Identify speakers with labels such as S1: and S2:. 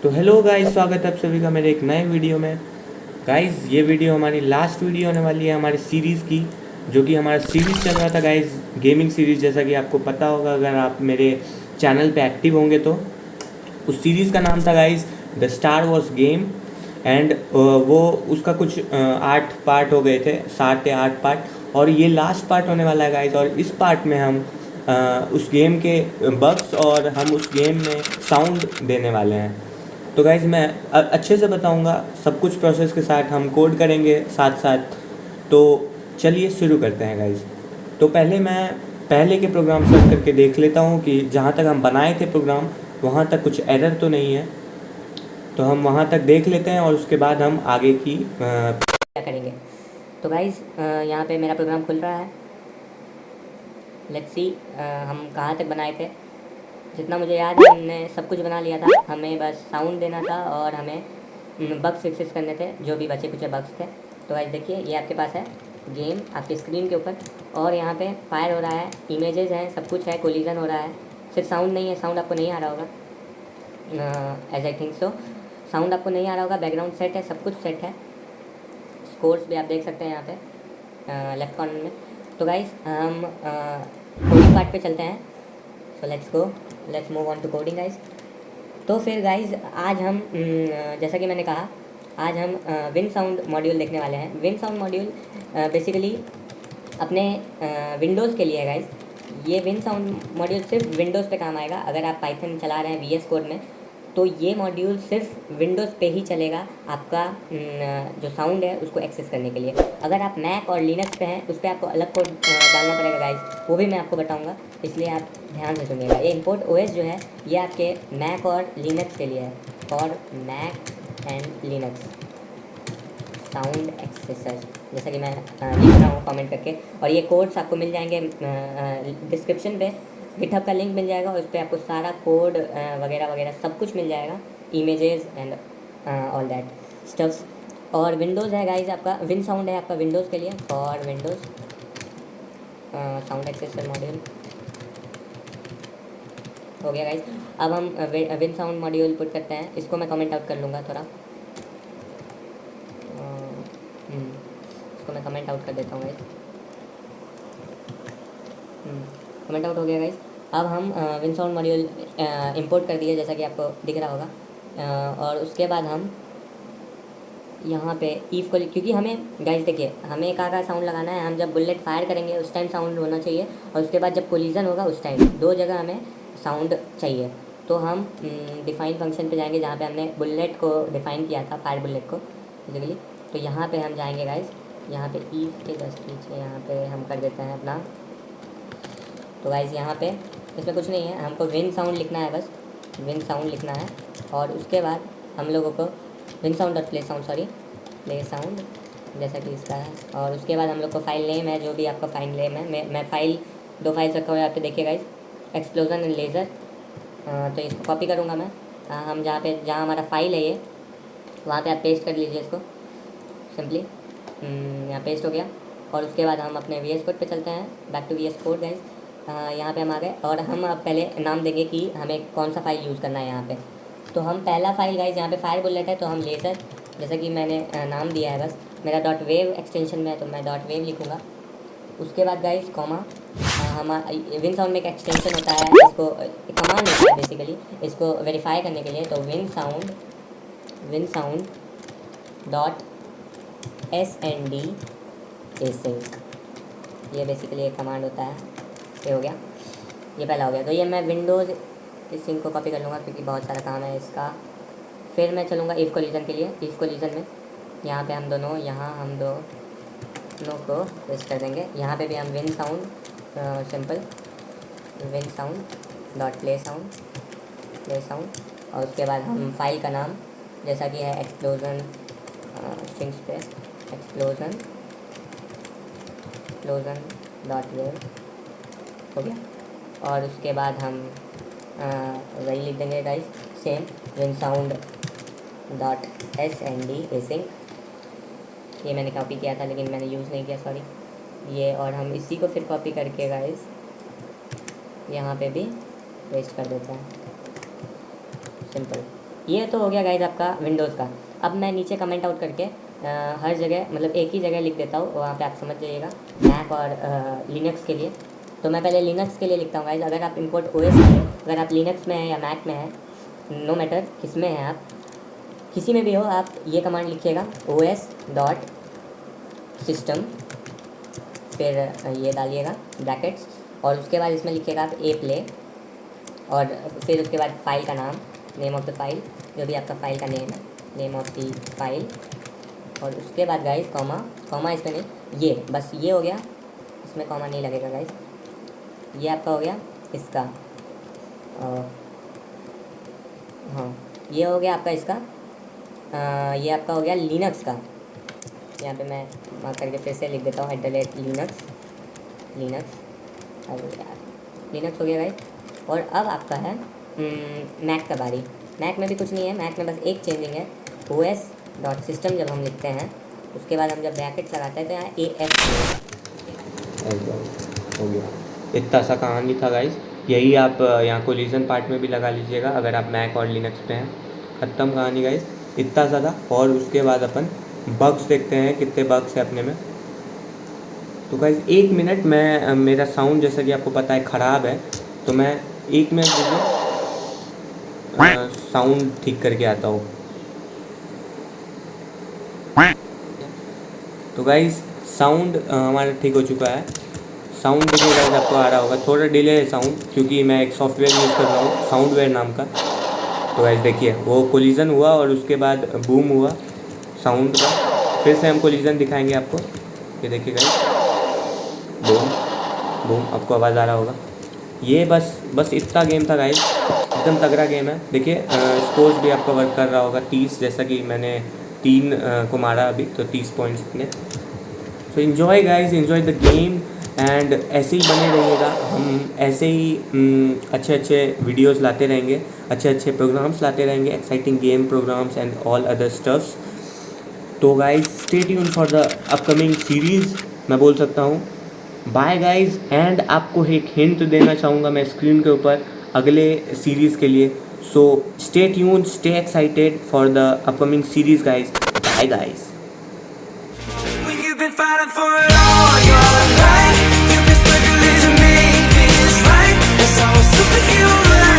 S1: तो hello guys, स्वागत है आप सभी का मेरे एक नए वीडियो में। गाइस, ये वीडियो हमारी लास्ट वीडियो होने वाली है हमारी सीरीज़ की, जो कि हमारा सीरीज़ चल रहा था गाइस, गेमिंग सीरीज़। जैसा कि आपको पता होगा अगर आप मेरे चैनल पे एक्टिव होंगे तो उस सीरीज़ का नाम था guys the star Wars game. And वो उसका कुछ 8 पार्ट हो गए थे, 7 या 8 पार्ट, और ये लास्ट पार्ट होने वाला है गाइस। और इस पार्ट में हम उस गेम के बग्स और हम उस गेम में साउंड देने वाले हैं। तो गाइज़ मैं अच्छे से बताऊंगा, सब कुछ प्रोसेस के साथ हम कोड करेंगे साथ साथ। तो चलिए शुरू करते हैं गाइज़। तो पहले मैं पहले के प्रोग्राम सर्च करके देख लेता हूँ कि जहाँ तक हम बनाए थे प्रोग्राम वहाँ तक कुछ एरर तो नहीं है। तो हम वहाँ तक देख लेते हैं और उसके बाद हम आगे की
S2: क्या करेंगे। तो गाइज़ यहाँ पे मेरा प्रोग्राम खुल रहा है। लेट्स सी हम कहाँ तक बनाए थे। जितना मुझे याद है हमने सब कुछ बना लिया था, हमें बस साउंड देना था और हमें बग्स फिक्सेस करने थे, जो भी बचे कुछ बग्स थे। तो गाइस देखिए, ये आपके पास है गेम आपकी स्क्रीन के ऊपर, और यहाँ पे फायर हो रहा है, इमेजेस हैं, सब कुछ है, कोलिजन हो रहा है। सिर्फ साउंड नहीं है, साउंड आपको नहीं आ रहा होगा, as I think so sound आपको नहीं आ रहा होगा। बैकग्राउंड सेट है, सब कुछ सेट है। स्कोर्स भी आप देख सकते हैं यहाँ पे लेफ्ट कॉर्नर में। तो गाइस हम कोडिंग पार्ट पे चलते हैं। So let's move on to coding guys. तो फिर गाइस आज हम जैसा कि मैंने कहा, आज हम विन साउंड मॉड्यूल देखने वाले हैं। विन साउंड मॉड्यूल बेसिकली अपने विंडोज़ के लिए है गाइस। ये विन साउंड मॉड्यूल सिर्फ विंडोज़ पे काम आएगा। अगर आप पाइथन चला रहे हैं वीएस कोड में, तो ये मॉड्यूल सिर्फ विंडोज़ पे ही चलेगा आपका जो साउंड है उसको एक्सेस करने के लिए। अगर आप मैक और लिनक्स पे हैं, उस पर आपको अलग कोड डालना पड़ेगा गाइस, वो भी मैं आपको बताऊंगा, इसलिए आप ध्यान से सुनिएगा। ये इंपोर्ट ओएस जो है ये आपके मैक और लिनक्स के लिए है, for Mac and Linux sound accessor, जैसा कि मैं लिख रहा हूँ कमेंट करके। और ये कोड्स आपको मिल जाएंगे डिस्क्रिप्शन पे, गिटहब का लिंक मिल जाएगा, उस पर आपको सारा कोड वगैरह वगैरह सब कुछ मिल जाएगा, images and all that stuffs. और विंडोज़ है गाइज, आपका विन साउंड है आपका विंडोज़ के लिए, फॉर विंडोज़ साउंड एक्सेसर मॉड्यूल हो गया गाइज। अब हम विन साउंड मॉड्यूल पुट करते हैं। इसको मैं कमेंट आउट कर लूँगा थोड़ा, इसको मैं कमेंट आउट कर देता हूँ गाइज। कमेंट आउट हो गया गाइज। अब हम विन साउंड मॉड्यूल इंपोर्ट कर दिए, जैसा कि आपको दिख रहा होगा। और उसके बाद हम यहाँ पे ईफ को, क्योंकि हमें गाइज देखिए, हमें कहाँ साउंड लगाना है। हम जब बुलेट फायर करेंगे उस टाइम साउंड होना चाहिए, और उसके बाद जब कोलिजन होगा उस टाइम, दो जगह हमें साउंड चाहिए। तो हम डिफाइन फंक्शन पे जाएंगे, जहाँ पे हमने बुलेट को डिफाइन किया था, फायर बुलेट को बेसिकली। तो यहाँ पे हम जाएंगे गाइज, यहाँ पे ईफ के जस्ट पीछे यहाँ पे हम कर देते हैं अपना। तो गाइज यहाँ पे इसमें कुछ नहीं है, हमको विन साउंड लिखना है, बस विन साउंड लिखना है। और उसके बाद हम लोगों को विन साउंड और प्ले साउंड जैसा कि इसका है। और उसके बाद हम लोग को फाइल नेम है, जो भी आपका फाइल नेम है। मैं फाइल 2 फाइल्स रखा हुआ है, आप पे देखिए गाइज, एक्सप्लोजन एंड लेज़र। तो इसको कॉपी करूँगा मैं। हम जहाँ हमारा फाइल है ये, वहाँ पे आप पेस्ट कर लीजिए इसको सिंपली। यहाँ पेस्ट हो गया। और उसके बाद हम अपने वी एस कोड पर चलते हैं, back to V S code guys. यहाँ पे हम आ गए, और हम अब पहले नाम देंगे कि हमें कौन सा फाइल यूज़ करना है यहाँ पे। तो हम पहला फाइल गाइज, यहाँ पे फायर बुलेट है, तो हम लेज़र, जैसा कि मैंने नाम दिया है, बस मेरा डॉट वेव एक्सटेंशन में है, तो मैं डॉट वेव लिखूँगा। उसके बाद गाइज कॉमा, हमारा विन साउंड में एक एक्सटेंशन होता है, इसको कमांड होता है बेसिकली इसको वेरीफाई करने के लिए। तो win sound dot SND async, ये बेसिकली एक कमांड होता है। ये हो गया, ये पहला हो गया। तो ये मैं विंडोज़ एसिंक को कॉपी कर लूँगा, क्योंकि बहुत सारा काम है इसका। फिर मैं चलूँगा इफ़ कोलिजन के लिए। इफ़ कोलिजन में यहाँ पे हम दोनों को पेस्ट कर देंगे। यहाँ पे भी हम win sound simple win sound dot play sound, और उसके बाद हम फाइल का नाम, जैसा कि है एक्सप्लोजन स्ट्रिंग्स पे एक्सप्लोजन डॉट वेव हो गया। और उसके बाद हम वही लिख देंगे guys, same win sound dot SND async. ये मैंने कॉपी किया था लेकिन मैंने यूज़ नहीं किया, सॉरी ये। और हम इसी को फिर कॉपी करके गाइस यहाँ पे भी पेस्ट कर देते हैं सिंपल। ये तो हो गया गाइज आपका विंडोज़ का। अब मैं नीचे कमेंट आउट करके हर जगह मतलब एक ही जगह लिख देता हूँ, वहाँ पे आप समझ जाइएगा मैक और लिनक्स के लिए। तो मैं पहले लिनक्स के लिए लिखता हूँ गाइज। अगर आप इंपोर्ट ओएस करें, अगर आप लिनक्स में हैं या मैक में हैं, नो मैटर किस में हैं आप, किसी में भी हो, आप ये कमांड लिखिएगा os.system, फिर ये डालिएगा ब्रैकेट्स, और उसके बाद इसमें लिखिएगा आप ए प्ले, और फिर उसके बाद फाइल का नाम, नेम ऑफ द फाइल, जो भी आपका फाइल का नेम है, नेम ऑफ द फाइल, और उसके बाद गाइज कॉमा इसमें नहीं, ये बस ये हो गया, इसमें कॉमा नहीं लगेगा गाइज। ये आपका हो गया इसका, हाँ ये हो गया आपका इसका, ये आपका हो गया लिनक्स का। यहाँ पे मैं मार्क करके फिर से लिख देता हूँ @लिनक्स, अरे यार लिनक्स हो गया गाइज। और अब आपका है मैक का बारी। मैक में भी कुछ नहीं है, मैक में बस एक चेंजिंग है, os.system जब हम लिखते हैं, उसके बाद हम जब ब्रैकेट लगाते हैं तो यहाँ AF
S1: हो गया। इतना सा कहानी था गाइस, यही आप यहाँ कोलिजन पार्ट में भी लगा लीजिएगा अगर आप मैक और लिनक्स पे हैं। ख़त्म कहानी गाइस, इतना सा था। और उसके बाद अपन बग्स देखते हैं कितने बग्स है अपने में। तो गाइस 1 मिनट, मैं मेरा साउंड जैसा कि आपको पता है ख़राब है, तो मैं 1 मिनट साउंड ठीक करके आता हूँ। तो गाइस साउंड हमारा ठीक हो चुका है। साउंड देखिए गाइस आपको आ रहा होगा, थोड़ा डिले है साउंड, क्योंकि मैं एक सॉफ्टवेयर यूज़ कर रहा हूँ साउंडवेयर नाम का। तो गाइस देखिए वो कोलिजन हुआ और उसके बाद बूम हुआ साउंड का। फिर से हम कोलिजन दिखाएंगे आपको, ये देखिए गाइस, बूम बूम, आपको आवाज़ आ रहा होगा। ये बस इतना गेम था गाइस, एकदम तगड़ा गेम है। देखिए स्कोर्स भी आपका वर्क कर रहा होगा, 30, जैसा कि मैंने 3 को मारा अभी, तो 30 पॉइंट्स अपने। सो enjoy guys, enjoy the game, and ऐसे ही बने रहिएगा। हम ऐसे ही अच्छे वीडियोस लाते रहेंगे, अच्छे प्रोग्राम्स लाते रहेंगे, exciting game programs and all other stuffs. तो guys stay tune for the upcoming series, मैं बोल सकता हूँ। बाय गाइस, एंड आपको एक हिंट देना चाहूँगा मैं स्क्रीन के ऊपर अगले सीरीज़ के लिए। So stay tune, stay excited for the upcoming series guys. Bye guys.